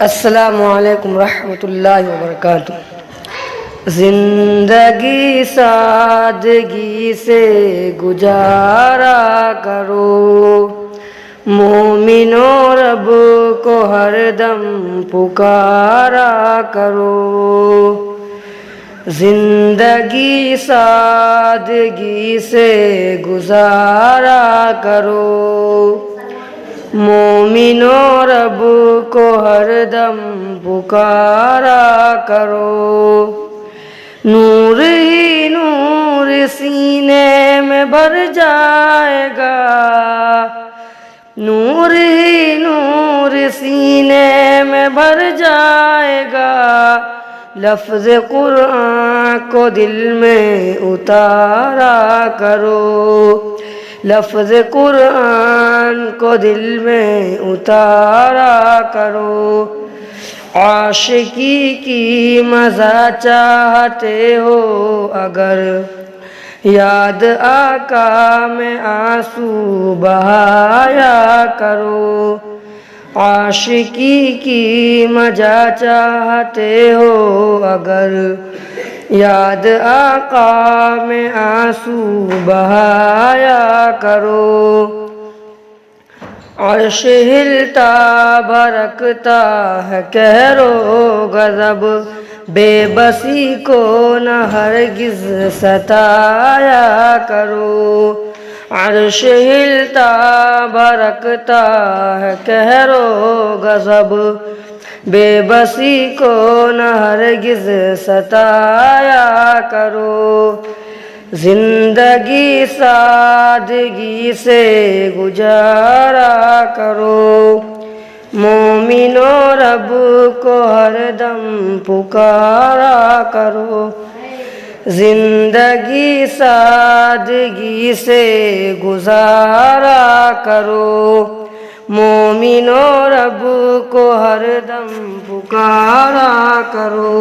السلام علیکم ورحمۃ اللہ وبرکاتہ۔ زندگی سادگی سے گزارا کرو، مومنوں رب کو ہر دم پکارا کرو۔ زندگی سادگی سے گزارا کرو، مومنوں رب کو ہر دم پکارا کرو۔ نور ہی نور سینے میں بھر جائے گا، نور ہی نور سینے میں بھر جائے گا، لفظ قرآن کو دل میں اتارا کرو، لفظ قرآن کو دل میں اتارا کرو۔ عاشقی کی مزہ چاہتے ہو اگر، یاد آقا میں آنسو بہایا کرو۔ عاشقی کی مزہ چاہتے ہو اگر، یاد آقا میں آنسو بہایا کرو۔ عرش ہلتا بھرکتا ہے قہر و غضب، بے بسی کو نہ ہرگز ستایا کرو۔ عرش ہلتا بھرکتا ہے قہر و غضب، بے بسی کو نہ ہرگز ستایا کرو۔ زندگی سادگی سے گزارا کرو، مومنوں رب کو ہر دم پکارا کرو۔ زندگی سادگی سے گزارا کرو، مومنوں رب کو ہر دم پکارا کرو۔